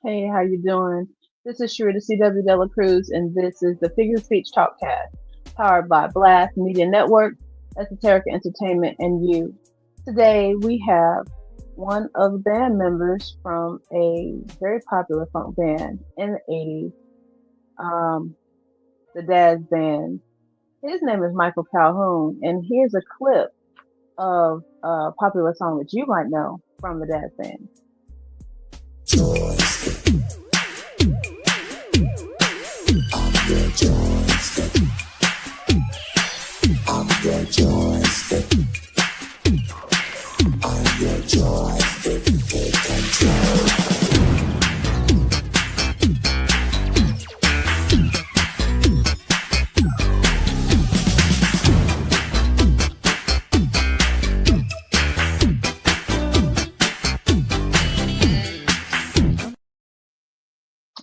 Hey, how you doing? This is Sherrita C W Delacruz, and this is the Figures of Speech Talkcast, powered by Blast Media Network, Esoterica Entertainment, and you. Today we have one of the band members from a very popular funk band in the 80s, um, the Daz Band. His name is Michael Calhoun, and here's a clip of a popular song that you might know from the Daz Band.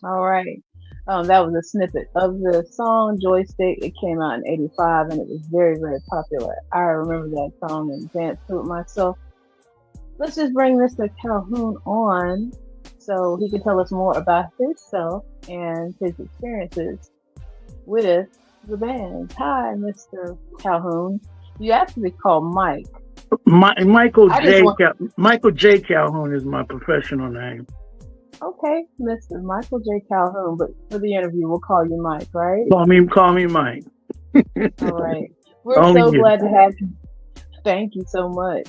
All right. That was a snippet of the song Joystick. It came out in 85 and it was very, very popular. I remember that song and danced to it myself. Let's just bring Mr. Calhoun on so he can tell us more about himself and his experiences with the band. Hi, Mr. Calhoun. You have to be called Mike. Michael J. Calhoun is my professional name. Okay, Mr. Michael J. Calhoun, but for the interview, we'll call you Mike, right? Call me Mike. All right. We're so glad to have you. Thank you so much.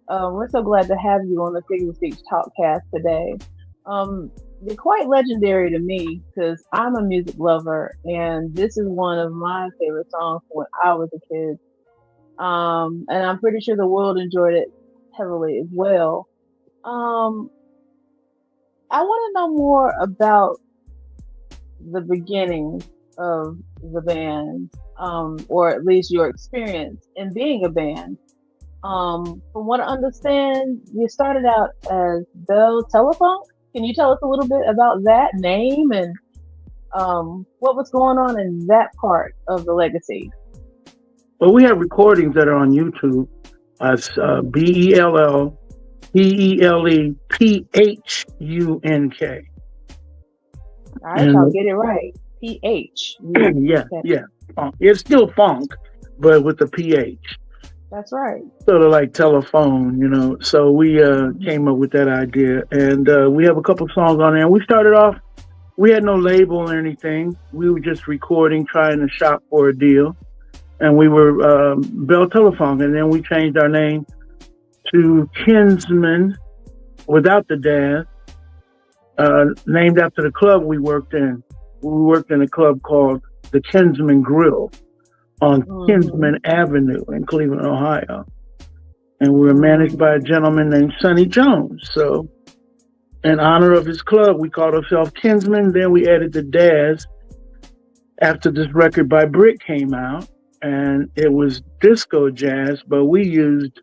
We're so glad to have you on the Figures of Speech Talkcast today. You're quite legendary to me because I'm a music lover, and this is one of my favorite songs when I was a kid. And I'm pretty sure the world enjoyed it heavily as well. I want to know more about the beginning of the band, or at least your experience in being a band. From what I understand, you started out as Bell Telephone. Can you tell us a little bit about that name and what was going on in that part of the legacy? Well, we have recordings that are on YouTube as BELLPHUNK. All right, y'all get it right. PH. Yeah. It's still funk, but with the PH. That's right. Sort of like telephone, So we came up with that idea, and we have a couple songs on there. And we started off, we had no label or anything. We were just recording, trying to shop for a deal. And we were Bell Telephone, and then we changed our name to Kinsman without the Daz, named after the club we worked in. We worked in a club called the Kinsman Grill on Kinsman Avenue in Cleveland, Ohio. And we were managed by a gentleman named Sonny Jones. So in honor of his club, we called ourselves Kinsman. Then we added the Daz after this record by Brick came out. And it was disco jazz, but we used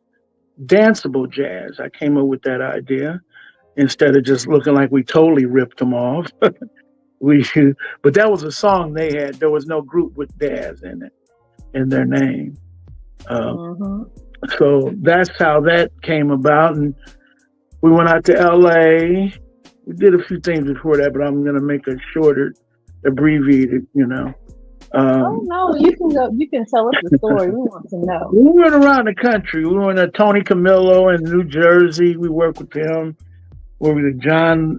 danceable jazz. I came up with that idea instead of just looking like we totally ripped them off. But that was a song they had. There was no group with Daz in it, in their name. So that's how that came about. And we went out to LA. We did a few things before that, but I'm going to make a shorter, abbreviated, oh no, you can go. You can tell us the story. We want to know. We went around the country. We went to Tony Camillo in New Jersey. We worked with him. We were with John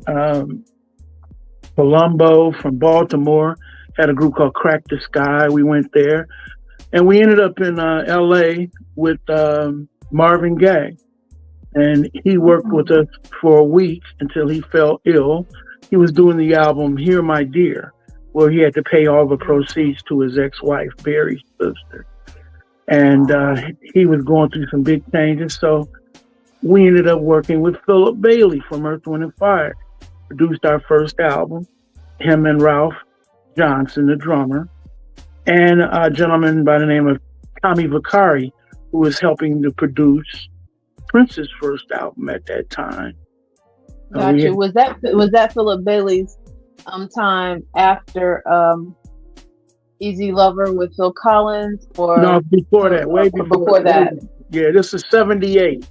Palumbo from Baltimore. Had a group called Crack the Sky. We went there, and we ended up in L.A. with Marvin Gaye, and he worked with us for a week until he fell ill. He was doing the album "Here, My Dear," where he had to pay all the proceeds to his ex-wife, Barry's sister. And he was going through some big changes. So we ended up working with Philip Bailey from Earth, Wind & Fire. Produced our first album, him and Ralph Johnson, the drummer. And a gentleman by the name of Tommy Vicari, who was helping to produce Prince's first album at that time. Gotcha. Was that Philip Bailey's time after Easy Lover with Phil Collins, or no, before that, way before that? Yeah, this is 78.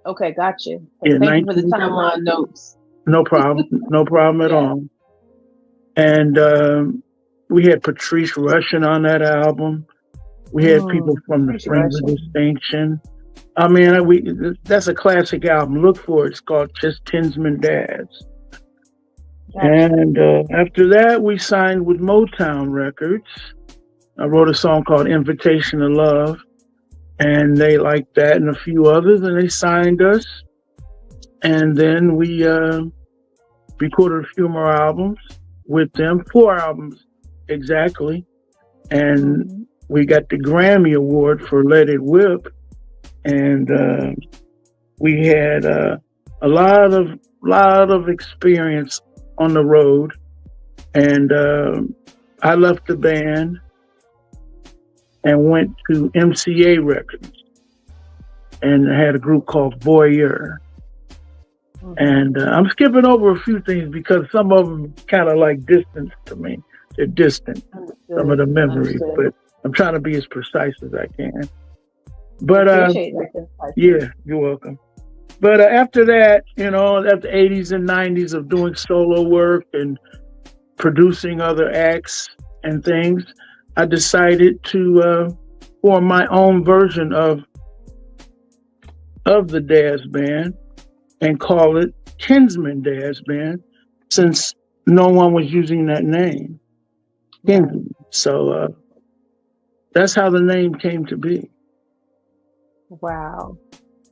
Okay, gotcha. Yeah, thank you for the timeline notes. No problem. No problem at Yeah. all. And we had Patrice Rushen on that album. We had people from the Pretty Friends of Russian. Distinction. I mean, that's a classic album. Look for it. It's called Just Tinsman Dads. Gotcha. And after that, we signed with Motown Records. I wrote a song called Invitation to Love, and they liked that and a few others, and they signed us. And then we recorded a few more albums with them, 4 albums exactly. And we got the Grammy Award for Let It Whip. And we had a lot of experience on the road. And I left the band and went to MCA Records and had a group called Voyeur. And I'm skipping over a few things because some of them kind of like distant to me. They're distant, some of the memories, but I'm trying to be as precise as I can. But yeah, you're welcome. But after that, after 80s and 90s of doing solo work and producing other acts and things, I decided to form my own version of the Daz Band and call it Kinsman Daz Band, since no one was using that name. Kinsman. So that's how the name came to be. Wow.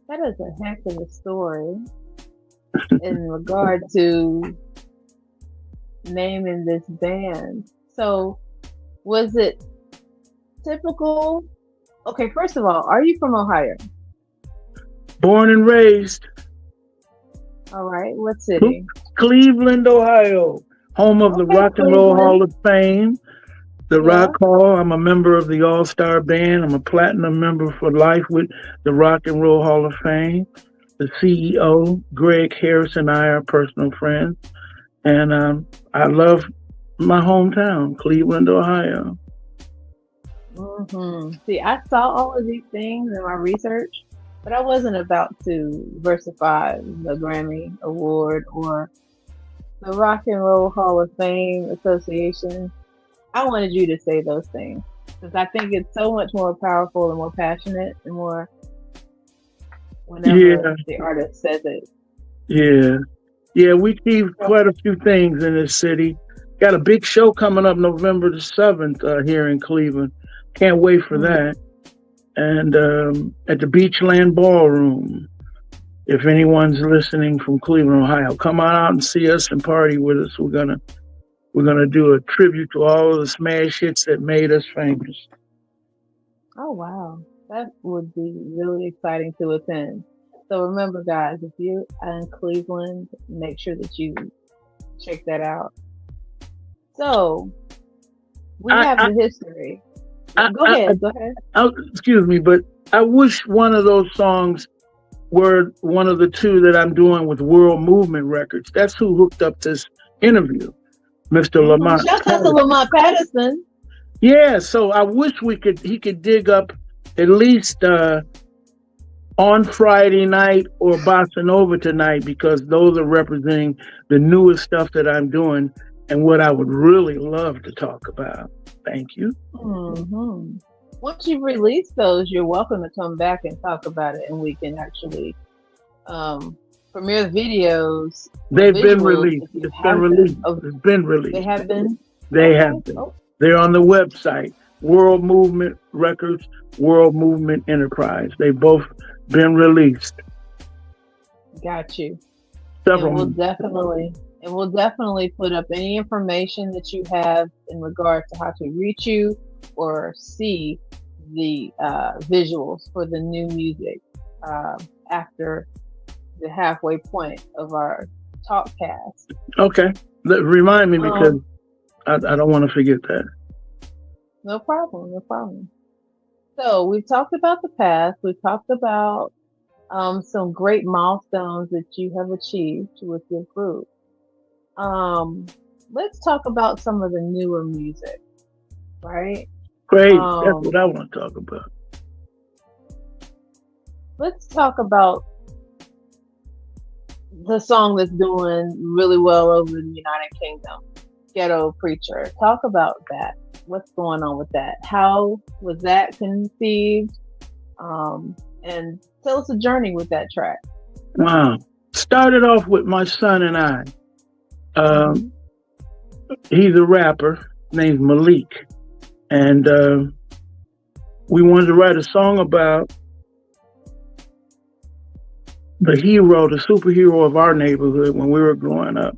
That is a heck of a story in regard to naming this band. So was it typical? Okay, first of all, are you from Ohio? Born and raised. All right. What city? Cleveland, Ohio. Home of the Rock and Roll Hall of Fame. The Rock Hall. I'm a member of the All-Star Band. I'm a platinum member for life with the Rock and Roll Hall of Fame. The CEO, Greg Harris, and I are personal friends. And I love my hometown, Cleveland, Ohio. See, I saw all of these things in my research, but I wasn't about to versify the Grammy Award or the Rock and Roll Hall of Fame Association. I wanted you to say those things because I think it's so much more powerful and more passionate and more whenever the artist says it. Yeah, we achieved quite a few things in this city. Got a big show coming up November the 7th here in Cleveland. Can't wait for that. And at the Beachland Ballroom. If anyone's listening from Cleveland, Ohio, come on out and see us and party with us. We're gonna do a tribute to all of the smash hits that made us famous. Oh wow, that would be really exciting to attend. So remember, guys, if you're in Cleveland, make sure that you check that out. So we have the history. Go ahead. Excuse me, but I wish one of those songs were one of the two that I'm doing with World Movement Records. That's who hooked up this interview, Mr. Lamont. Shout out to Lamont Patterson. Yeah, so I wish he could dig up at least On Friday Night or Bossa Nova Tonight, because those are representing the newest stuff that I'm doing and what I would really love to talk about. Thank you. Once you've released those, you're welcome to come back and talk about it, and we can actually premiere videos. They've been released. It's been released. It's been released. They have been? They have been. They're on the website, World Movement Records, World Movement Enterprise. They've both been released. Got you. Several. And we'll definitely put up any information that you have in regard to how to reach you or see the visuals for the new music after the halfway point of our talkcast. Okay. Remind me, because I don't want to forget that. No problem. So we've talked about the past. We've talked about some great milestones that you have achieved with your group. Let's talk about some of the newer music, right? Great. That's what I want to talk about. Let's talk about the song that's doing really well over in the United Kingdom, Ghetto Preacher. Talk about that. What's going on with that? How was that conceived? And tell us the journey with that track. Wow. Started off with my son and I. Mhm. He's a rapper named Malik. And we wanted to write a song about the hero, the superhero of our neighborhood when we were growing up.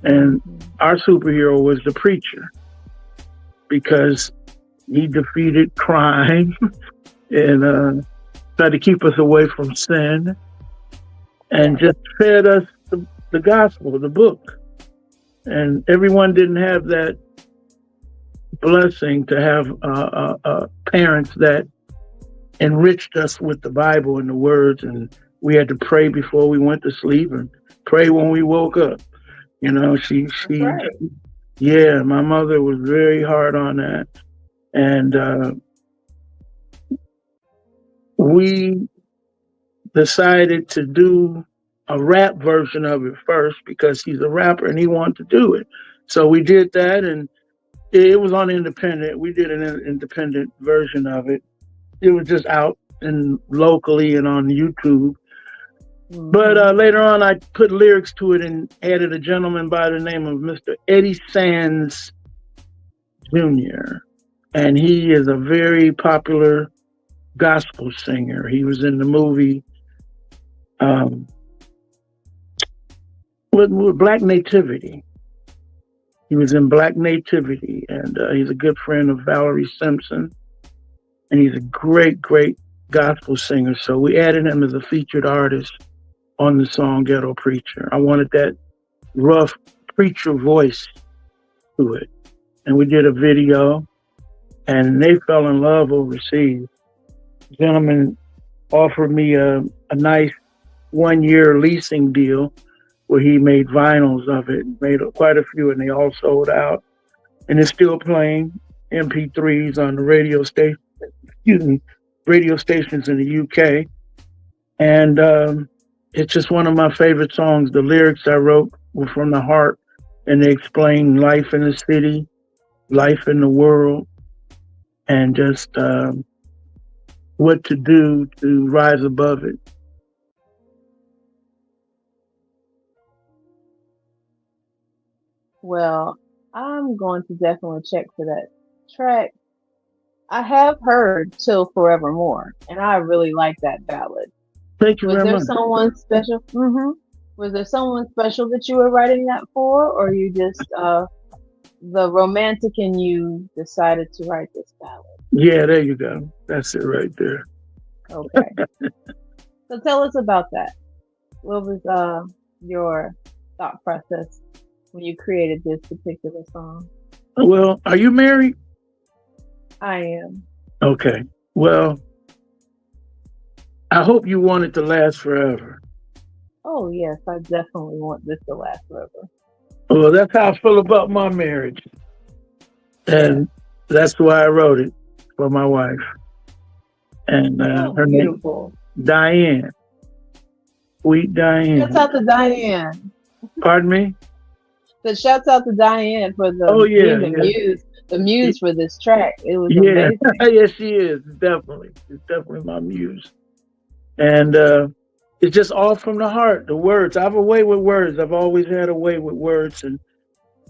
And our superhero was the preacher because he defeated crime and tried to keep us away from sin and just fed us the gospel, the book. And everyone didn't have that blessing to have parents that enriched us with the Bible and the words, and we had to pray before we went to sleep and pray when we woke up. You know, yeah, my mother was very hard on that. And we decided to do a rap version of it first because he's a rapper and he wanted to do it. So we did that, and it was on independent. We did an independent version of it. It was just out and locally and on YouTube. Mm-hmm. But later on, I put lyrics to it and added a gentleman by the name of Mr. Eddie Sands Jr. And he is a very popular gospel singer. He was in the movie with Black Nativity. He was in Black Nativity, and he's a good friend of Valerie Simpson. And he's a great, great gospel singer. So we added him as a featured artist on the song Ghetto Preacher. I wanted that rough preacher voice to it. And we did a video, and they fell in love overseas. The gentleman offered me a nice 1-year leasing deal where he made vinyls of it, made quite a few, and they all sold out. And it's still playing MP3s on the radio stations in the UK. And it's just one of my favorite songs. The lyrics I wrote were from the heart, and they explain life in the city, life in the world, and just what to do to rise above it. Well, I'm going to definitely check for that track. I have heard Till Forevermore, and I really like that ballad. Thank you very much. Was there someone special? Mm-hmm. Was there someone special that you were writing that for, or you just the romantic in you decided to write this ballad? Yeah, there you go. That's it right there. Okay. So tell us about that. What was your thought process when you created this particular song? Well, are you married? I am. Okay. Well, I hope you want it to last forever. Oh, yes. I definitely want this to last forever. Well, that's how I feel about my marriage. And that's why I wrote it for my wife. And her name is Diane. Sweet Diane. Shouts out to Diane. Pardon me? So shouts out to Diane for the muse for this track. It was amazing. Yes, she is. Definitely. It's definitely my muse. And it's just all from the heart, the words. I have a way with words. I've always had a way with words and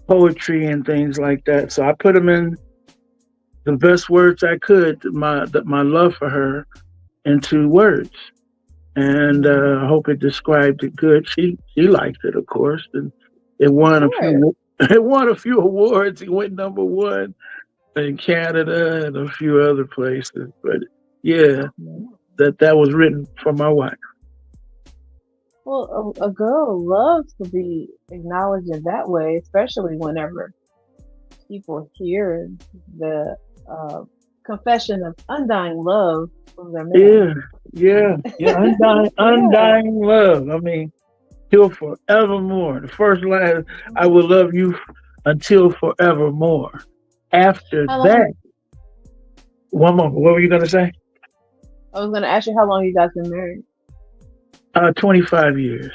poetry and things like that. So I put them in the best words I could, my love for her, into words. And I hope it described it good. She liked it, of course. And it won a few awards. It went #1 in Canada and a few other places. But yeah, that was written for my wife. Well, a girl loves to be acknowledged in that way, especially whenever people hear the confession of undying love from their man. Yeah, undying love. I mean, till forevermore. The first line, I will love you until forevermore. After that, one moment. What were you going to say? I was going to ask you how long you guys been married. 25 years.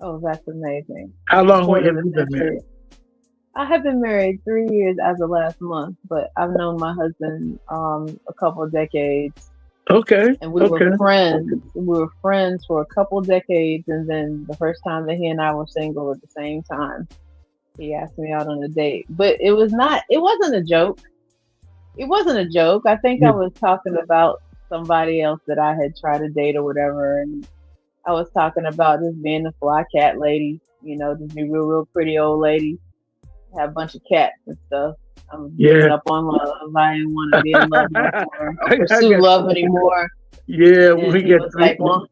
Oh, that's amazing. How A long quarter have of you a been married? century. I have been married 3 years as of last month, but I've known my husband a couple of decades, Okay, and we were okay. friends. We were friends for a couple of decades, and then the first time that he and I were single at the same time, he asked me out on a date. But it was not. It wasn't a joke. It wasn't a joke. I think I Yeah. was talking about somebody else that I had tried to date or whatever, and I was talking about just being a fly cat lady. Just be real pretty old lady, have a bunch of cats and stuff. I'm giving Yeah. up on love. I didn't want to be in love no more or I pursue got love anymore. yeah, And we he get was three. like, well,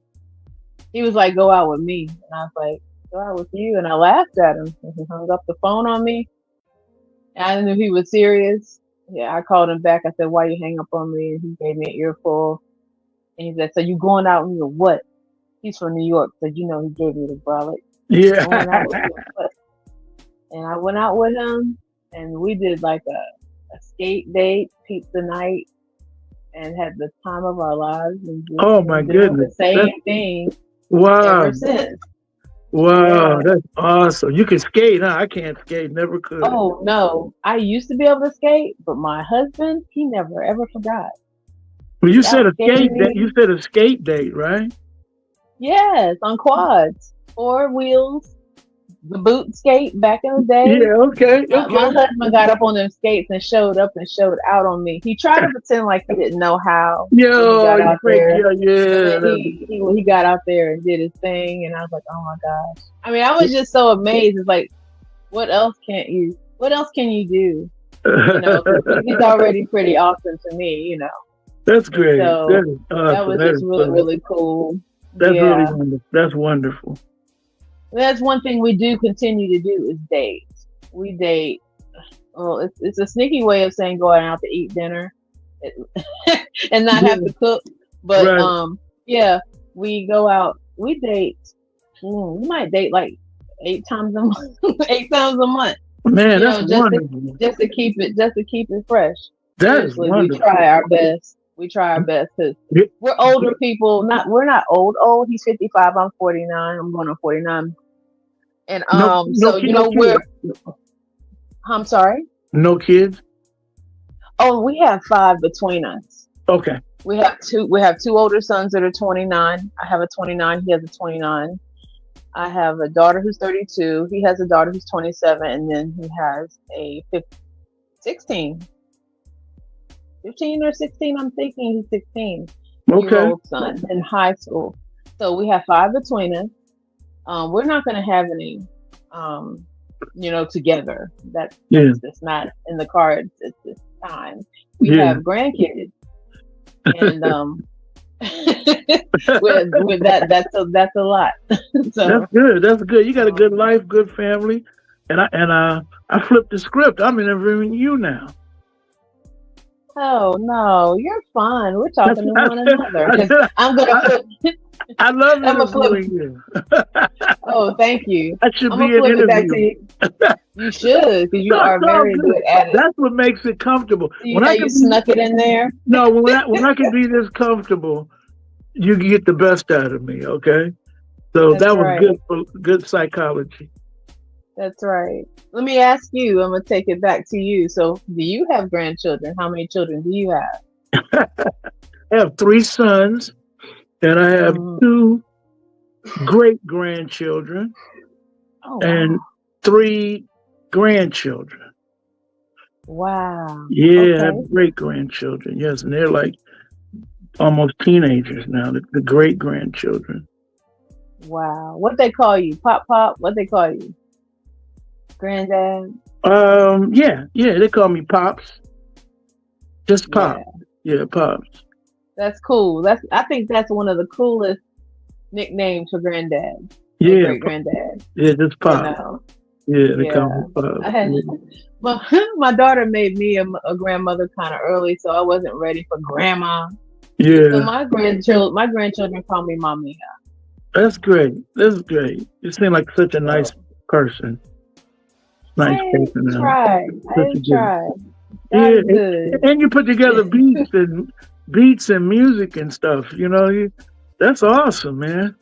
he was like, go out with me. And I was like, go out with you. And I laughed at him. And he hung up the phone on me. And I knew he was serious. Yeah, I called him back. I said, why you hang up on me? And he gave me an earful. And he said, so you going out with me or what? He's from New York. So, he gave me the brolic. Yeah. Going out with me or what? And I went out with him. And we did like a skate date, pizza night, and had the time of our lives and just Oh my been doing goodness. the same thing Wow. ever since. Wow, Yeah. that's awesome. You can skate, huh? I can't skate, never could. Oh no, I used to be able to skate, but my husband, he never ever forgot. Well, you He said out a skated skate date. You me. said a skate date, right? Yes, on quads, four wheels, the boot skate back in the day. Yeah, okay, My okay. husband got up on them skates and showed up and showed out on me. He tried to pretend like he didn't know how when he Yo, got you out freak, there. yeah, But yeah. then he got out there and did his thing, and I was like, oh my gosh. I mean, I was just so amazed. It's like, what else can you do? Because he's already pretty awesome to me. That's And great. That so is that awesome. was That just is really, fun. really cool. That's really Yeah. wonderful. That's wonderful. That's one thing we do continue to do is date. We date. Well, it's a sneaky way of saying going out to eat dinner and not have Yeah, to cook. But right. yeah, we go out. We date. We might date like 8 times a month. 8 times a month. Man, You that's know, just to wonderful. just to keep it fresh. That is Seriously, we wonderful. try our best. We try our best because Yeah, we're older people. We're not old. He's 55. I'm 49. I'm going on 49. And no, so no we're. kids. I'm sorry. No kids. Oh, we have five between us. Okay. We have two. We have two older sons that are 29. I have a 29. He has a 29. I have a daughter who's 32. He has a daughter who's 27, and then he has a 16, 15 or 16. I'm thinking he's 16-year Okay. old son in high school. So we have five between us. We're not going to have any, um, together. Yeah. That's just not in the cards at this time. We Yeah. have grandkids, and with that, that's a lot. That's So, good. That's good. You got a good um, life, good family, and I flipped the script. I'm interviewing you now. oh no, you're fine. We're That's, talking to I one said, another I because said, I'm gonna I, flip. I love I'm gonna flip. interviewing you. Oh, thank you. I should I'm be gonna an flip it back to interviewer. you. You should, because you No, it's are all very good. good at it. That's what makes it comfortable. See When how I you can be snuck it in there? no, when I can be this comfortable, you get the best out of me. Okay, so That's that was right. good for good psychology. That's right. Let me ask you. I'm gonna take it back to you. So, do you have grandchildren? How many children do you have? I have three sons, and I have Mm. two great grandchildren Oh and wow, three grandchildren. wow. Yeah, I Okay, have great grandchildren. Yes, and they're like almost teenagers now. The great grandchildren. wow. What they call you? Pop, pop. What they call you? Granddad. Yeah, yeah. They call me pops. Just pop. Yeah, Yeah, pops. that's cool. I think that's one of the coolest nicknames for granddad or Yeah, great granddad. yeah, just You pop. know. Yeah, they call Yeah. me pop. I had Yeah. well, my daughter made me a grandmother kind of early, so I wasn't ready for grandma. So Yeah, my grandchildren call me mommy. that's great. That's great. You seem like such a nice So person. Nice I person. tried. Such I a good. tried. God Yeah, is good. and you put together beats and music and stuff. That's awesome, man.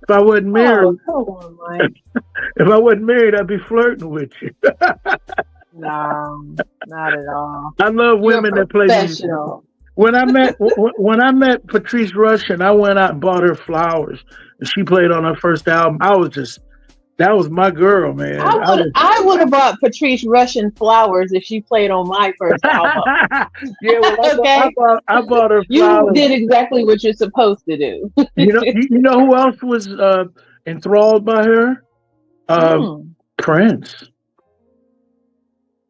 If I wasn't Oh, married, come on, Mike. if I wasn't married, I'd be flirting with you. No, not at all. I love You're a women that play music. professional. When I met Patrice Rushen, I went out and bought her flowers, and she played on her first album. That was my girl, man. I would have bought Patrice Russian flowers if she played on my first album. Yeah, well, Okay, I bought her you flowers. did exactly what you're supposed to do. You know who else was enthralled by her? Uh, Mm. Prince.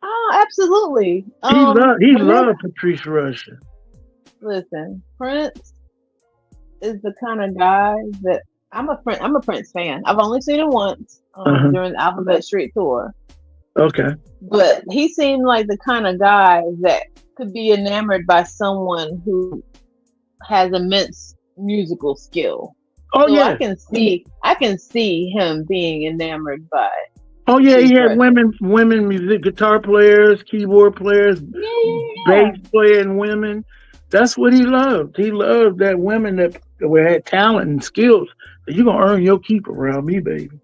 Oh, absolutely. He Whenever loved Patrice Rushen. listen, Prince is the kind of guy that I'm a Prince fan. I've only seen him once Uh-huh. during the Alphabet Street tour, Okay. but he seemed like the kind of guy that could be enamored by someone who has immense musical skill. Oh So yeah. I can see him being enamored by Oh yeah. He Patrice had Rushen. women music guitar players, keyboard players, Yeah, bass playing women. That's what he loved. He loved that women that had talent and skills. You're gonna earn your keep around me, baby.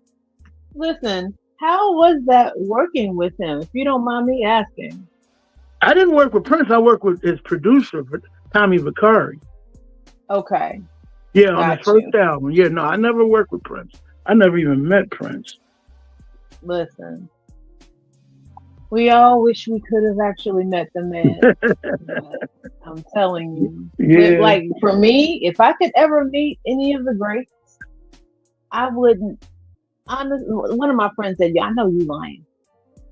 listen, how was that working with him? If you don't mind me asking. I didn't work with Prince. I worked with his producer, Tommy Vicari. Okay, Yeah, on his got first you. album. Yeah, no, I never worked with Prince. I never even met Prince. Listen, we all wish we could have actually met the man. But I'm telling you, Yeah. like for me, if I could ever meet any of the greats, I wouldn't. Honestly, one of my friends said, "Yeah, I know you lying.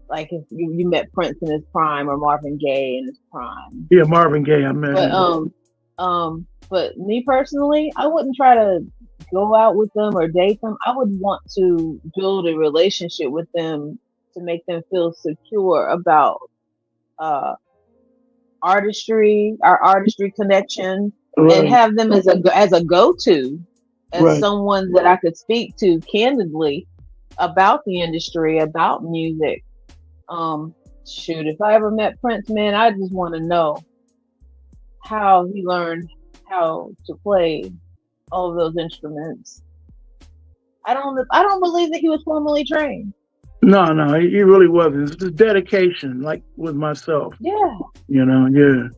Like if you met Prince in his prime or Marvin Gaye in his prime." Yeah, Marvin Gaye, I met But him. but me personally, I wouldn't try to go out with them or date them. I would want to build a relationship with them to make them feel secure about uh our artistry connection, and Right, have them as a go to, as right. someone that I could speak to candidly about the industry, about music. Um, Shoot, if I ever met Prince, man, I just want to know how he learned how to play all of those instruments. I don't believe that he was formally trained. No, no, he really wasn't. It's just dedication, like with myself. Yeah. Yeah.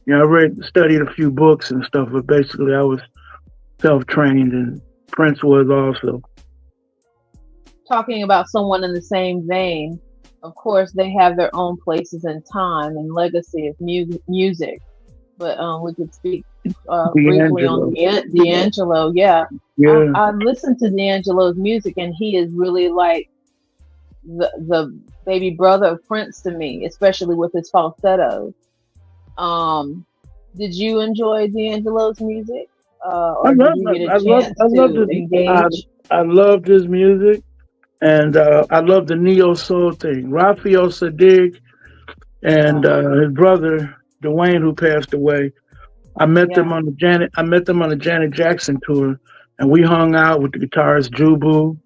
Yeah, studied a few books and stuff, but basically I was self-trained, and Prince was also. Talking about someone in the same vein, of course, they have their own places in time and legacy of music. But we could speak briefly on D'Angelo. D'Angelo. Yeah, Yeah, I've listened to D'Angelo's music, and he is really like the baby brother of Prince to me, especially with his falsetto. Um, did you enjoy D'Angelo's music, I or did love you get a I chance loved to his engage? I loved his music, and I loved the neo soul thing. Raphael Sadiq and Uh-huh. his brother Dwayne, who passed away. Yeah, I met them on the Janet Jackson tour, and we hung out with the guitarist Jubu,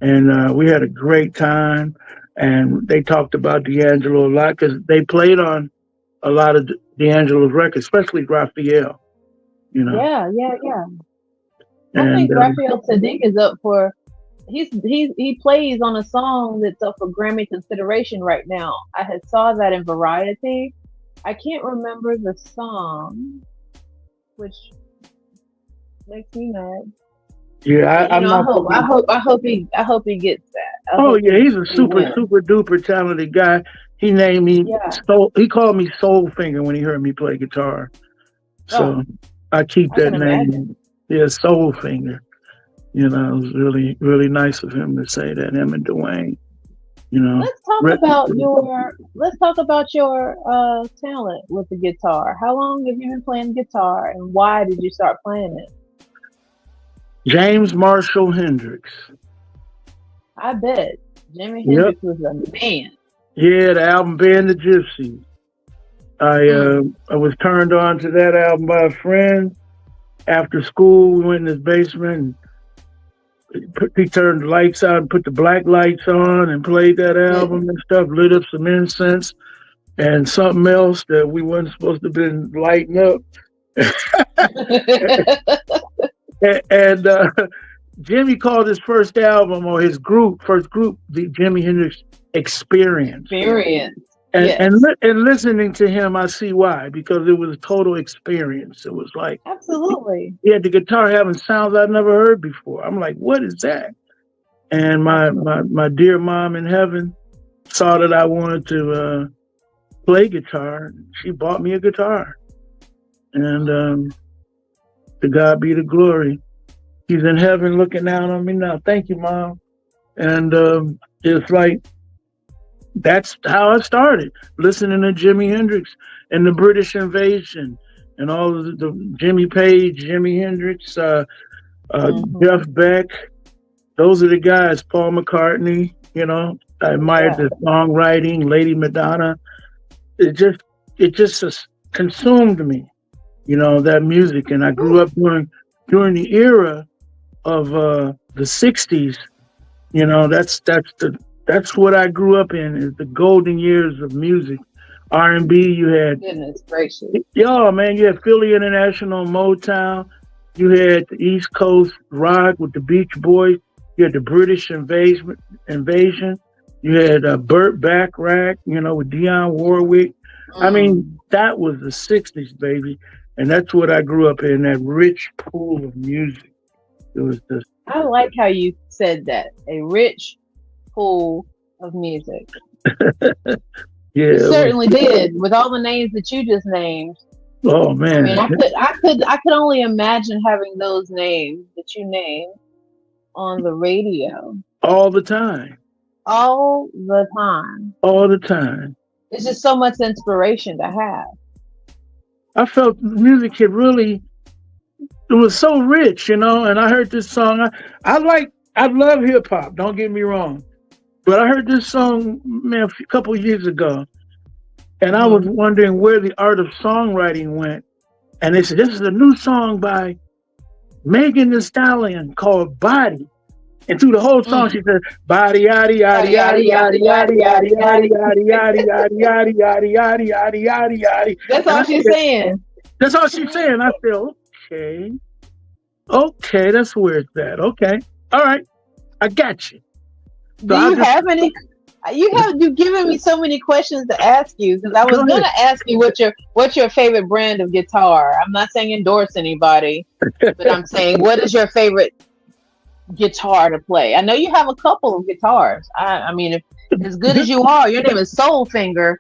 and we had a great time. And they talked about D'Angelo a lot because they played on a lot of D'Angelo's records, especially Raphael. You know, yeah. I and think Raphael Sadiq is up for. He plays on a song that's up for Grammy consideration right now. I had saw that in Variety. I can't remember the song, which makes me mad. yeah, But you I'm know, not. I hope he gets that. I Oh hope yeah, he's a he wins. super duper talented guy. He named me Yeah. Soul. He called me Soul Finger when he heard me play guitar. Oh, So I keep I that can imagine. name. Yeah, Soul Finger. You know, it was really nice of him to say that. Him and Dwayne. You know, Re- Let's talk about your talent with the guitar. How long have you been playing guitar, and why did you start playing it? James Marshall Hendricks. I bet Jimi Yep. Hendrix was a man. Yeah, the album Band the Gypsy. Mm. I was turned on to that album by a friend. After school, we went in his basement. He turned the lights out and put the black lights on and played that album and stuff. Lit up some incense and something else that we wasn't supposed to have been lighting up. And Jimmy called his first album or his first group, the Jimi Hendrix Experience. Experience. And Yes. and listening to him, I see why, because it was a total experience. It was like Absolutely. he had the guitar having sounds I'd never heard before. I'm like, what is that? And my dear mom in heaven saw that I wanted to play guitar. She bought me a guitar, and to God be the glory. He's in heaven looking down on me now. Thank you, Mom. And it's like that's how I started listening to Jimi Hendrix and the British Invasion and all of the Jimmy Page, Jimi Hendrix, Jeff Beck. Those are the guys. Paul McCartney. You know, I admired the songwriting. Lady Madonna. It just consumed me. You know, that music, and I grew up during the era of the '60s. You know, that's what I grew up in, is the golden years of music. R&B, you had, goodness gracious. Yeah, man, you had Philly International, Motown. You had the East Coast rock with the Beach Boys. You had the British Invasion. You had Burt Bacharach, you know, with Dionne Warwick. I mean, that was the '60s, baby, and that's what I grew up in. That rich pool of music. It was just. I like how you said that. A rich pool of music. Yeah, you certainly did, with all the names that you just named. Oh man! I mean, I could only imagine having those names that you named on the radio all the time. All the time. All the time. It's just so much inspiration to have. I felt music had really. It was so rich, you know. And I heard this song. I love hip hop. Don't get me wrong. But I heard this song, man, a couple of years ago, and I was wondering where the art of songwriting went. And they said, this is a new song by Megan Thee Stallion called Body. And through the whole song, she said, body, yaddy, yaddy, yaddy, yaddy, yaddy, yaddy, yaddy, yaddy, yaddy, yaddy, yaddy, yaddy, yaddy, yaddy, yaddy, yaddy. That's all she's saying. That's all she's saying. I said, okay, that's where it's at. Okay, all right, I got you. Do you have any? You've given me so many questions to ask you, because I was going to ask you what's your favorite brand of guitar. I'm not saying endorse anybody, but I'm saying, what is your favorite guitar to play? I know you have a couple of guitars. I mean, if as good as you are, your name is Soulfinger.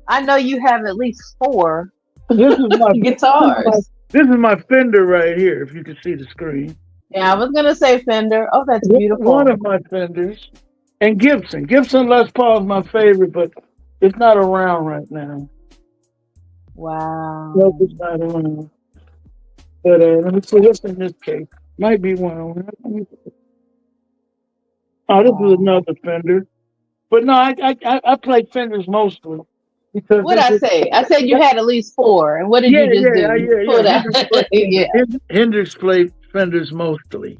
I know you have at least 4 guitars. This is my Fender right here, if you can see the screen. Yeah, I was going to say Fender. Oh, that's beautiful. One of my Fenders. And Gibson Les Paul is my favorite, but it's not around right now. Wow. No, it's not around. But let me see what's in this case. Might be one. Oh, this is another Fender. But no, I play Fenders mostly. Because what I say? I said you had at least 4. And what did you just do? Yeah. Hendrix played Fenders mostly.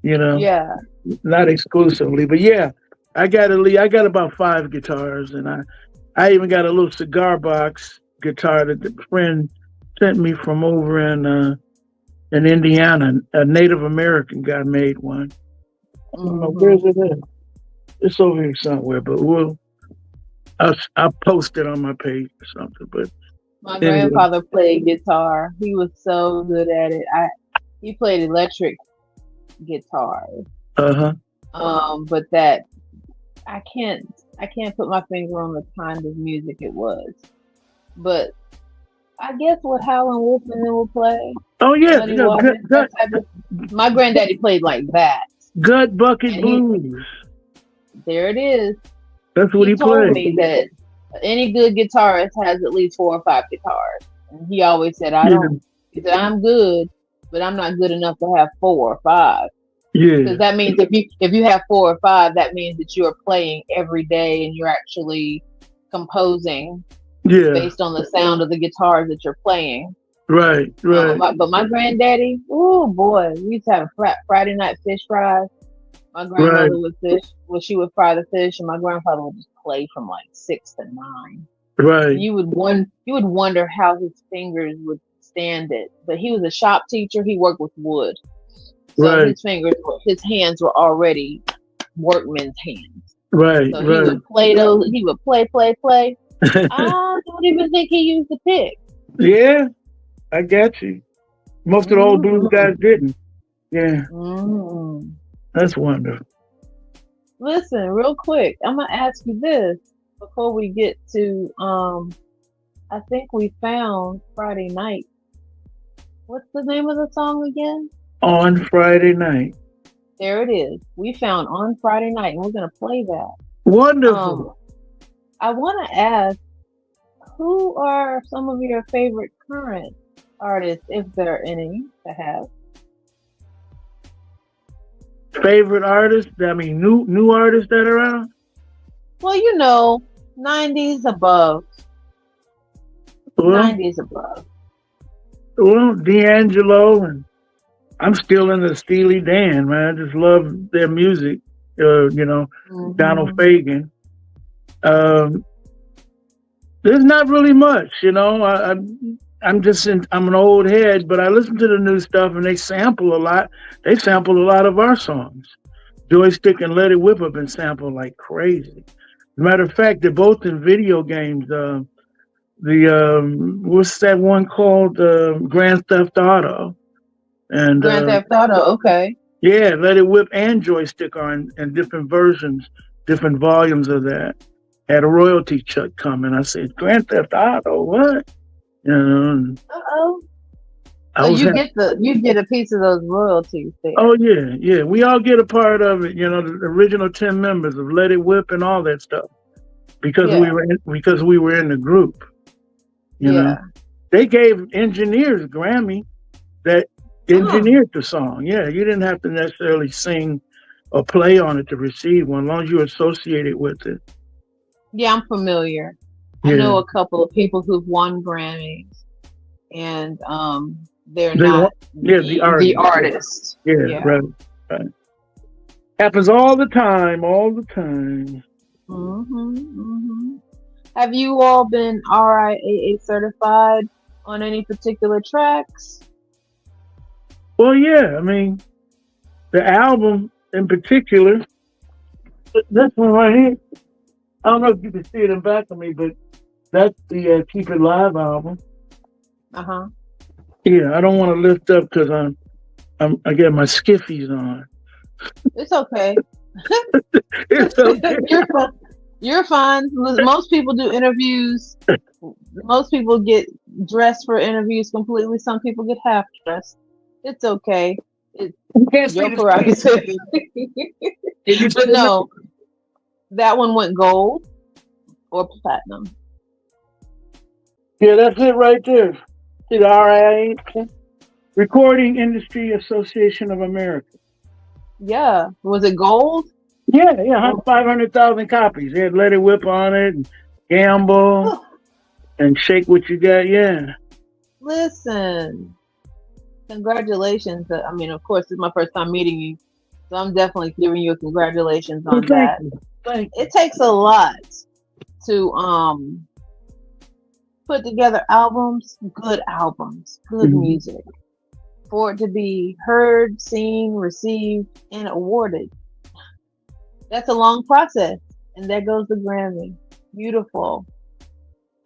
You know? Yeah. Not exclusively, but yeah. I got about 5 guitars, and I even got a little cigar box guitar that a friend sent me from over in Indiana. A Native American guy made one. I don't know where's it at. It's over here somewhere, but I'll post it on my page or something. But my grandfather played guitar. He was so good at it. He played electric guitar. But that I can't put my finger on the kind of music it was. But I guess what Howlin' Wolf and them will play. Oh yeah, my granddaddy played like that. Gut Bucket Blues. There it is. That's what he played. Told me that any good guitarist has at least 4 or 5 guitars. And he always said, he said, I'm good, but I'm not good enough to have 4 or 5. Yeah. Because that means if you have 4 or 5, that means that you are playing every day and you're actually composing based on the sound of the guitars that you're playing. Right. But my granddaddy, oh boy, we used to have Friday night fish fries. My grandmother would fish. Well, she would fry the fish, and my grandfather would just play from like 6 to 9. Right. And you would wonder how his fingers would stand it. But he was a shop teacher. He worked with wood. So Right. his hands were already workman's hands. Right. So he Right. would play those. He would play. I don't even think he used the pick. Yeah, I got you. Most of the old blues Mm-hmm. guys didn't. Yeah, Mm-hmm. that's wonderful. Listen, real quick, I'm gonna ask you this before we get to I think we found Friday night. What's the name of the song again? On Friday night. There it is. We found on Friday night, and we're gonna play that. Wonderful. Um, I want to ask, who are some of your favorite current artists, if there are any to have? Favorite artists? I mean, new artists that are out? Well, you know, 90s above. Well, 90s above. D'Angelo, and I'm still in the Steely Dan, man. I just love their music. You know, Donald Hmm. Fagen. Um, there's not really much, you know. I'm an old head, but I listen to the new stuff, and they sample a lot. They sample a lot of our songs. Joystick and Let It Whip have been sampled like crazy. Matter of fact, they're both in video games. What's that one called? Grand Theft Auto. And Grand Theft Auto, okay. yeah, Let It Whip and Joystick are in different versions, different volumes of that. Had a royalty check coming. I said, Grand Theft Auto, what? You know, and Uh-oh. I So was you get a piece of those royalties oh there. yeah, yeah. We all get a part of it, you know, the original 10 members of Let It Whip and all that stuff. Because Yeah, we were in the group, you know. yeah. They gave engineers Grammy that Oh, engineered the song. Yeah, you didn't have to necessarily sing or play on it to receive one, as long as you associate it with it. yeah, I'm familiar. I Yeah, know a couple of people who've won Grammys, and they're they not want. Yeah, the the artist. artist. Yeah, Yeah. right, right. Happens all the time, all the time. Hmm. Hmm. Have you all been RIAA certified on any particular tracks? Well, yeah, I mean, the album in particular, this one right here, I don't know if you can see it in back of me, but that's the Keep It Live album. Uh-huh. Yeah, I don't want to lift up because I get my skiffies on. It's okay. It's okay. You're fine. You're fine. Most people do interviews. Most people get dressed for interviews completely. Some people get half dressed. It's okay. It's You can't see your the skiffies. prerogative. Can you see But them? no, that one went gold or platinum. Yeah, that's it right there. See the RIA, Recording Industry Association of America. Yeah. Was it gold? Yeah, yeah, Or 500,000 copies. They had Let It Whip on it, and Gamble, and Shake What You Got. Yeah. listen. Congratulations. I mean, of course, it's my first time meeting you. So I'm definitely giving you a congratulations Well, on thank that. you. Thank you. It takes a lot to put together good Mhm. music, for it to be heard, seen, received, and awarded. That's a long process. And there goes the Grammy. Beautiful.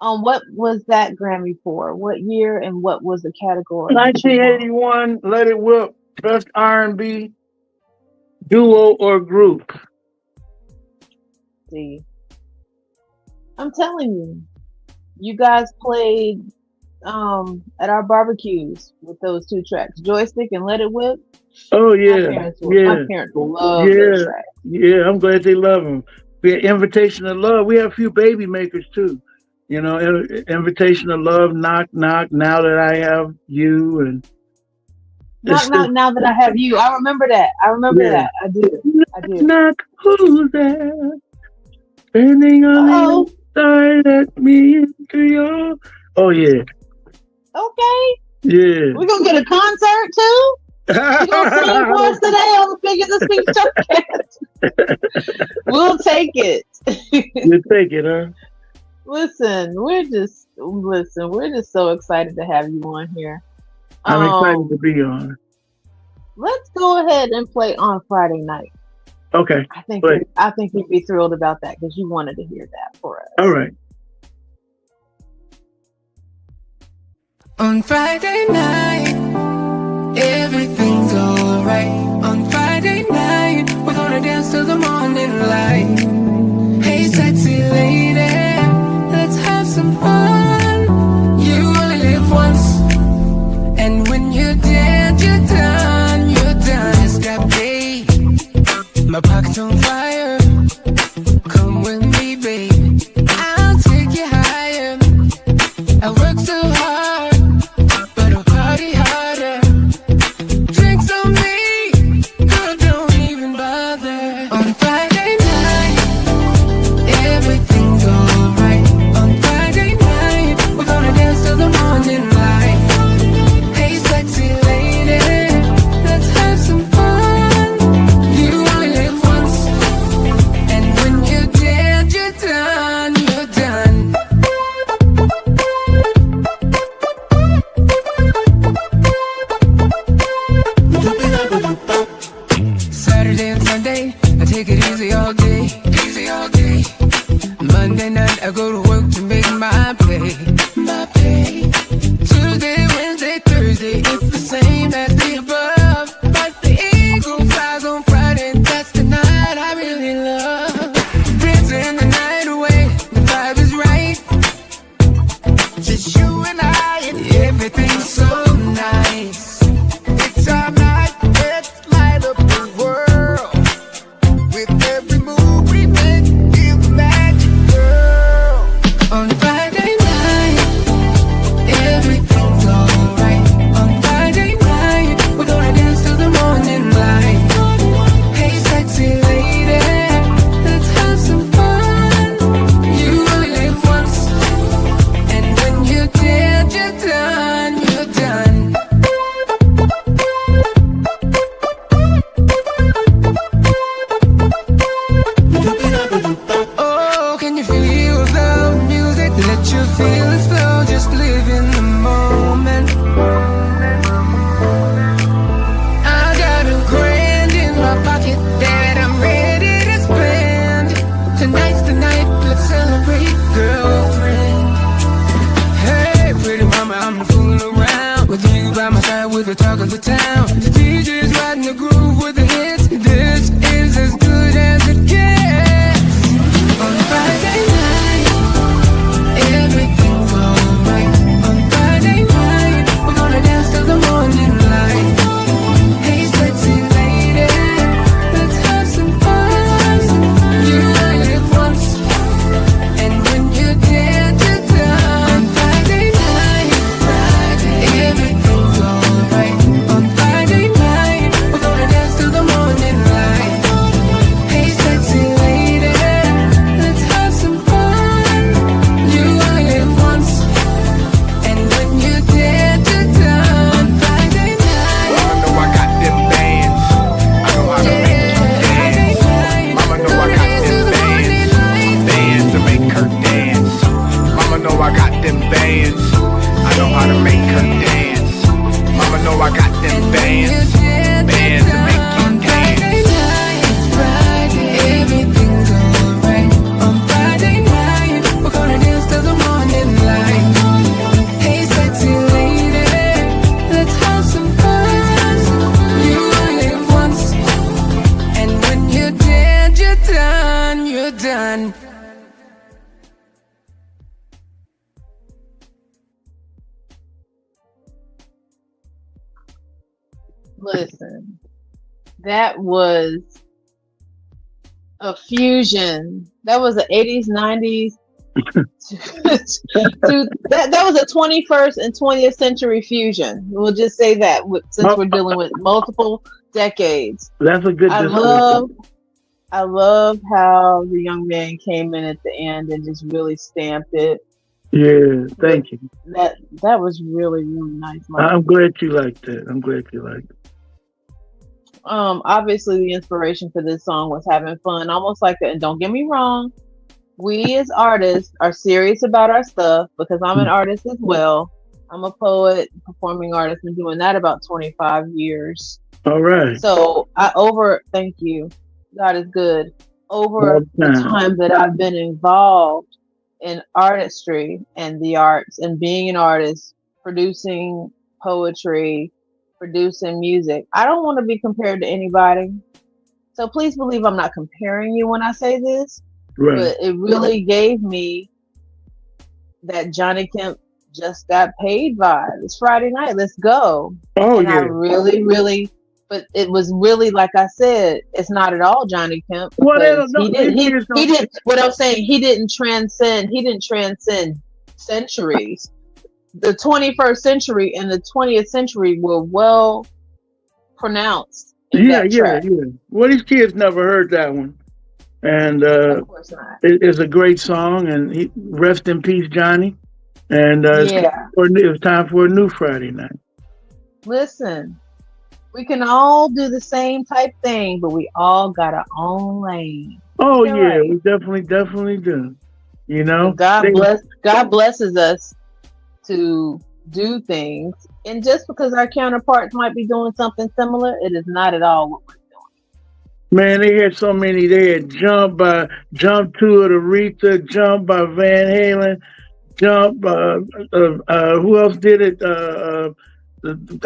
What was that Grammy for? What year and what was the category that you won? 1981, Let It Whip, Best R&B Duo or Group. See, I'm telling you, you guys played at our barbecues with those two tracks, Joystick and Let It Whip. Oh, My yeah, parents were my yeah, parents love those yeah, tracks. yeah. I'm glad they love them. We had Invitation of Love. We have a few baby makers, too. You know, Invitation of Love, Knock, Knock, Now That I Have You. And Knock it's knock. Now that I have you, I remember that. I remember yeah. that. I do. I Knock, do. knock, who's there? Standing on the Oh, outside at me into your. Oh, yeah, okay. yeah. We're gonna get a concert too. You gonna sing for us today on the Figures of Speech Talkcast? We'll take it. You take it, huh? We're just so excited to have you on here. I'm excited Um, to be on. Let's go ahead and play On Friday Night. Okay, I think but I think you'd be thrilled about that because you wanted to hear that for all us. right. On Friday night, everything's alright. On Friday night, we're gonna dance till the morning light. Hey, sexy lady, let's have some fun. You only live once, and when you're dead, you're done. You're done. It's that day. My pocket's on fire. Come with me, babe. I'll take you higher. I work so hard, but I'll party harder. Drinks on me, girl, don't even bother. On Friday night, everything's alright. On Friday night, we're gonna dance till the morning light. Hey, sexy lady, let's have some fun. You only live once, and when you're dead, you're done. You're done. Saturday and Sunday, I take it easy all day, easy all day. Monday night, I go to work to make my pay, my pay. Tuesday, Wednesday, Thursday, it's the same as the above. But the eagle flies on Friday, and that's the night I really love. Dancing the night away, the vibe is right. Just you and I, and everything's so nice. It's our night, let's light up the world. With every move we make, feel the magic, girl. On Friday night, everything's alright. On Friday night, we're gonna dance till the morning light. Hey, sexy lady, let's have some fun. You only live once, and when you're dead, you're done. You're done. Oh, can you feel the music? Let your feelings flow, just live in the moment. I got $1,000 in my pocket that I'm ready to spend. Tonight's the night, let's celebrate, girlfriend. Hey, pretty mama, I'm fooling around with you by my side, with the talk of the town. The DJ's riding the groove with the hits. This is as good as it gets. On Friday night, everything's alright. On Friday night, we're gonna dance till the morning light. Hey, sexy lady, let's have some fun. You only live once, and when you're dead, you're done. On Friday night, everything's alright. On Friday night, we're gonna dance till the morning light. Hey, sexy lady, let's have some fun. You only live once, and when you're dead, you're done. On Friday night, Mama know I got them bands. I know how to make you dance. Mama know I got them bands. Bands to make her dance. Mama know I got them bands. I know how to make her dance. Mama know I got them bands. Bands to make you dance. everything's alright. On Friday night, we're gonna dance till the morning light. Hey, sexy lady, let's have some fun. You only live once, and when you're dead, you're done. You're done. Listen, that was a fusion. That was an 80s, 90s. That was a 21st and 20th century fusion. We'll just say that since we're dealing with multiple decades. That's a good I description. love how the young man came in at the end and just really stamped it. Yeah, thank you. That was really nice. I'm glad you liked it. I'm glad you liked it. Obviously the inspiration for this song was having fun, almost like that. And don't get me wrong, we as artists are serious about our stuff because I'm an artist as well. I'm a poet, performing artist, been doing that about 25 years. All right. So thank you. God is good. All Over the the time. time that I've been involved in artistry and the arts and being an artist, producing poetry, producing music, I don't want to be compared to anybody. So please believe I'm not comparing you when I say this, Right. but it really gave me that Johnny Kemp just got paid vibe. It's Friday night. Let's go. Oh And I yeah. really, really, but it was really, like I said, it's not at all Johnny Kemp Well, they because don't know. These kids he don't. did what I'm saying. He didn't transcend centuries. The 21st century and the 20th century were well pronounced in Yeah, that yeah, track. yeah. Well, these kids never heard that one, and Of course not. it's a great song. And rest in peace, Johnny. And Yeah. it was time for a new Friday night. Listen, we can all do the same type thing, but we all got our own lane. Oh Is that yeah, right? we definitely do. You But know, they, God blesses us to do things. And just because our counterparts might be doing something similar, it is not at all what we're man, they had so many. They had Jump to It, Aretha, Jump by Van Halen, Jump. Who else did it? The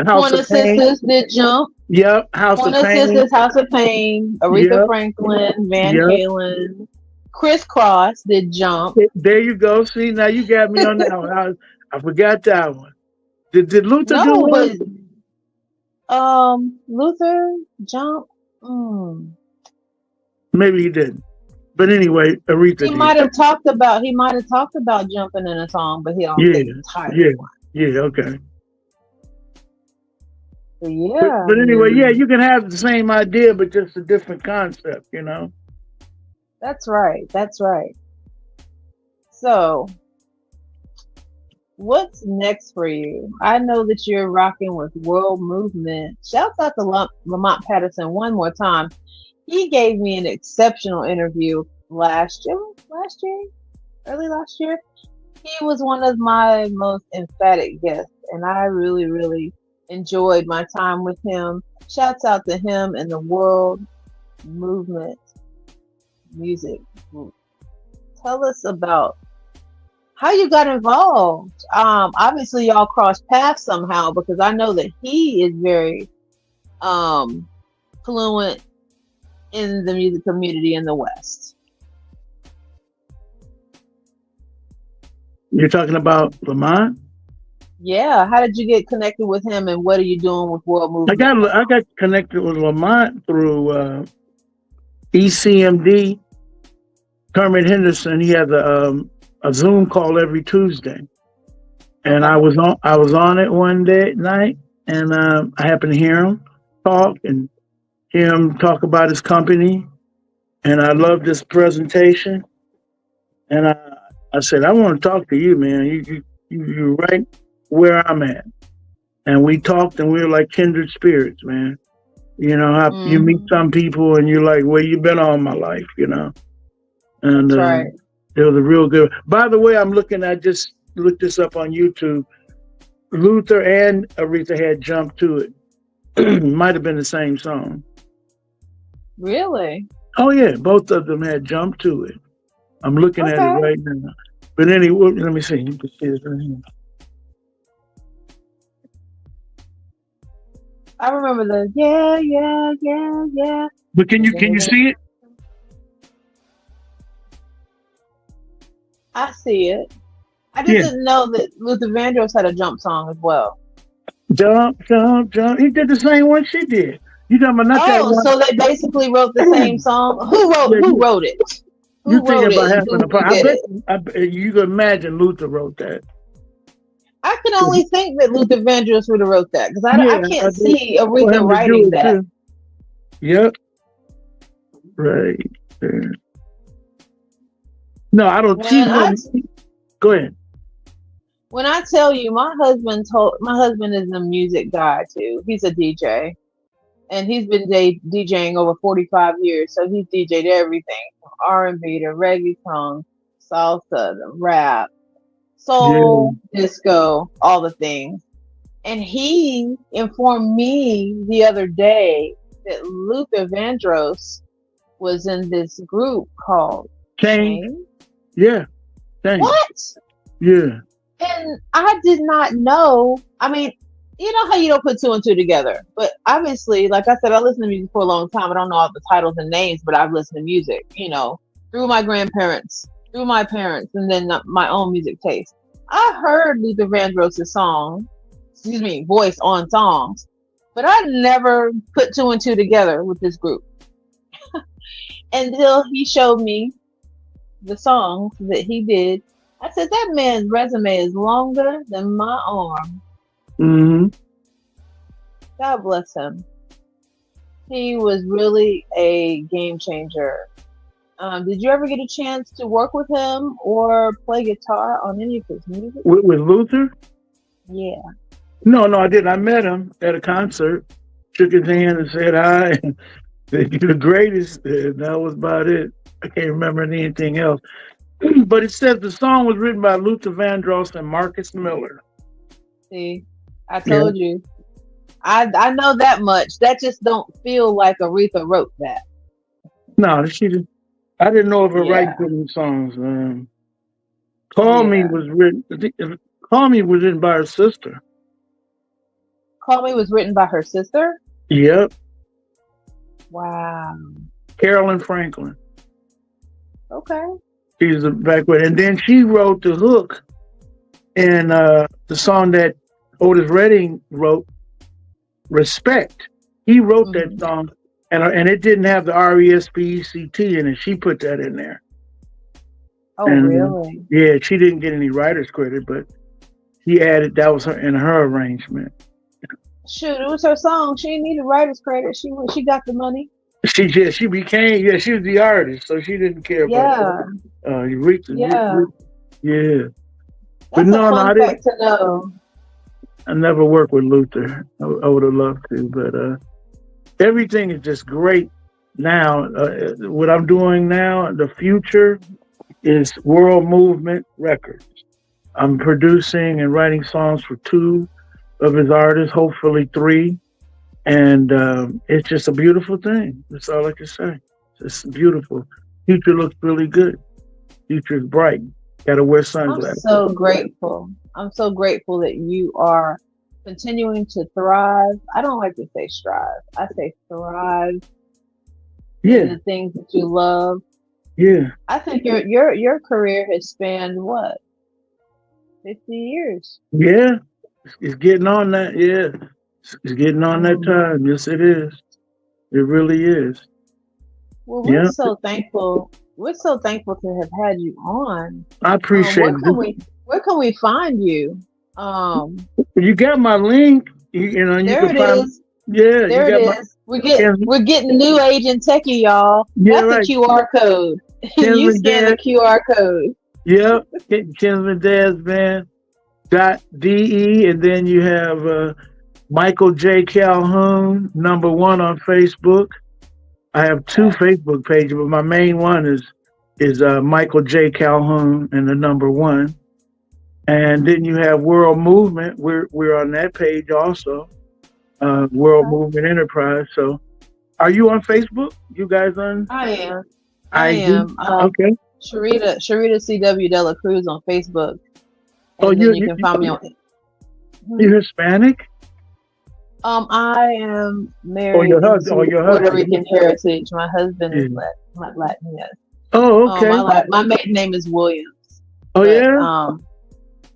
House of Pointer Pain. Sisters did Jump. Yep, House of Pointer Pain. Sisters, House of Pain, Aretha Yep, Franklin, Van yep. Halen, Crisscross did Jump. There you go. See, now you got me on that one. I forgot that one. Did Luther do No, but one? Luther Jump. Mm. Maybe he didn't. But anyway, Aretha did. He might have talked about jumping in a song, but he don't Yeah, say the title. yeah, yeah. Okay. So yeah, But anyway, yeah, you can have the same idea, but just a different concept. that's right. That's right. So what's next for you? I know that you're rocking with World Movement. Shouts out to Lamont Patterson one more time. He gave me an exceptional interview early last year. He was one of my most emphatic guests, and I really, really enjoyed my time with him. Shouts out to him and the World Movement Music Group. Tell us about how you got involved. Obviously, y'all crossed paths somehow because I know that he is very fluent in the music community in the West. You're talking about Lamont? Yeah, how did you get connected with him, and what are you doing with World Movement I got connected with Lamont through ECMD. Kermit Henderson. He has a Zoom call every Tuesday, and Okay. I was on it one night, and I happened to hear him talk and hear him talk about his company, and I loved this presentation, and I said, I want to talk to you, man. You're right where I'm at. And we talked and we were like kindred spirits, man. You know, how you meet some people and you're like, where you been all my life, And That's right. it was a real good. By the way, I just looked this up on YouTube. Luther and Aretha had Jump to It. Might have been the same song. Really? Oh yeah, both of them had Jump to It. I'm looking at it right now. But anyway, let me see. You can see it right here. I remember the yeah. But can you see it? I see it. I just didn't know that Luther Vandross had a Jump song as well. Jump. He did the same one she did. You talking about not that one? So they basically wrote the same song. Who wrote it? You thinking about having a part? I bet you can imagine Luther wrote that. I can only think that Luther Vandross would have wrote that because I can't see Aretha writing that. Too. Yep. Right there. No, I don't. Go ahead. When I tell you, my husband is a music guy too. He's a DJ, and he's been DJing over 45 years. So he's DJed everything from R&B to reggaeton, salsa, to rap, soul, disco, all the things. And he informed me the other day that Luther Vandross was in this group called Change. Change. Yeah. Change. What? Yeah. And I did not know. I mean, you know how you don't put two and two together. But obviously, like I said, I listened to music for a long time. I don't know all the titles and names, but I've listened to music, through my grandparents, through my parents, and then my own music taste. I heard Luther Vandross's voice on songs, but I never put two and two together with this group until he showed me the songs that he did. I said, that man's resume is longer than my arm. Mm-hmm. God bless him. He was really a game changer. Did you ever get a chance to work with him or play guitar on any of his music? With Luther? Yeah. No, I didn't. I met him at a concert, shook his hand and said hi. You're the greatest. And that was about it. I can't remember anything else. But it says the song was written by Luther Vandross and Marcus Miller. See, I told you. I know that much. That just don't feel like Aretha wrote that. No, she didn't. I didn't know of her writing them songs. Call Me was written. Call Me was written by her sister. Call Me was written by her sister? Yep. Wow. Carolyn Franklin. Okay. She's a backward. And then she wrote the hook and the song that Otis Redding wrote, Respect. He wrote that song, and it didn't have the R-E-S-P-E-C-T in it. She put that in there. Oh, and, really? Yeah, she didn't get any writer's credit, but she added that was in her arrangement. Shoot, it was her song. She didn't need a writer's credit. She got the money. She was the artist, so she didn't care about that. Yeah. That's a fun fact to know. I never worked with Luther. I would have loved to, but everything is just great now. What I'm doing now, the future is World Movement Records. I'm producing and writing songs for 2 of his artists, hopefully 3. And it's just a beautiful thing. That's all I can say. It's beautiful. Future looks really good. Future is bright. Got to wear sunglasses. I'm so grateful. I'm so grateful that you are continuing to thrive. I don't like to say strive. I say thrive. In the things that you love. Yeah. I think your career has spanned what? 50 years. Yeah. It's getting on that. Yeah. It's getting on that time. Yes, it is. It really is. Well, we're so thankful. We're so thankful to have had you on. I appreciate it. Where can we find you? You got my link. You there can it find. is. Yeah, there it is. We're getting new age and techie, y'all. Yeah, that's the QR code. You scan the QR code. Yep. Kinsman Dad's Band .de, and then you have Michael J. Calhoun, #1 on Facebook. I have 2 Facebook pages, but my main one is Michael J. Calhoun and the #1. And then you have World Movement. We're on that page also. World Movement Enterprise. So, are you on Facebook? You guys on? I am. I am. Okay. Sherrita C W Delacruz on Facebook. And you can find me on. You're Hispanic? I am married to Puerto Rican heritage. My husband is Latin, yes. Oh, okay. My maiden name is Williams. Oh, yeah?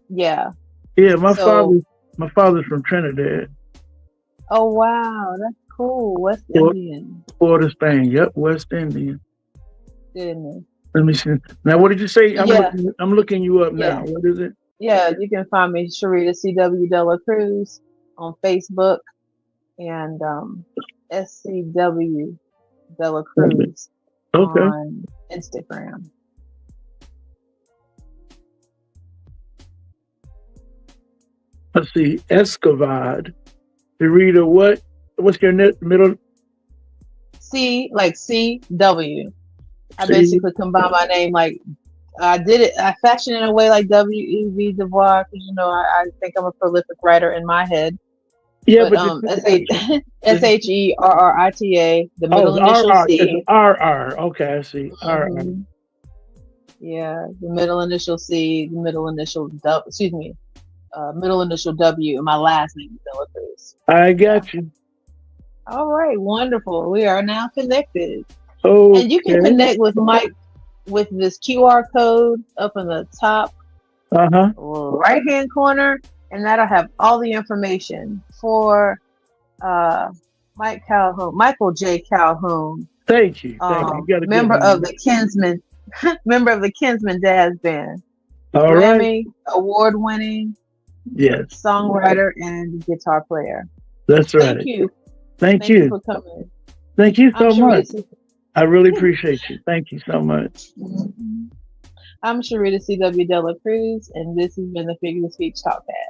Yeah. Yeah, my father's from Trinidad. Oh, wow. That's cool. West Indian. Port of Spain. Yep, West Indian. Goodness. Let me see. Now, what did you say? I'm looking you up now. What is it? Yeah, you can find me, Sherrita C W Delacruz, on Facebook, and SCW Delacruz on Instagram. Let's see, Escovad. Sherrita, what's your middle? C, like CW. I basically combine my name like I did it. I fashioned it in a way like W.E.B. Du Bois because I think I'm a prolific writer in my head. Yeah, But Sherrita, the middle initial R. It's C. R. Okay, I see. R. Mhm. Yeah, the middle initial C, the middle initial W. Excuse me, middle initial W, and my last name is Delacruz. I got you. All right, wonderful. We are now connected, Okay. and you can connect with Mike with this QR code up in the top right hand corner, and that'll have all the information for Michael J. Calhoun. Thank you. You got a member of the Kinsman, member of the Kinsman Jazz Band. All Grammy right. award-winning songwriter and guitar player. That's right. Thank you. Thank you for coming. Thank you so much. I really appreciate you. Thank you so much. I'm Sherrita C W Delacruz, and this has been the Figures of Speech Talkcast.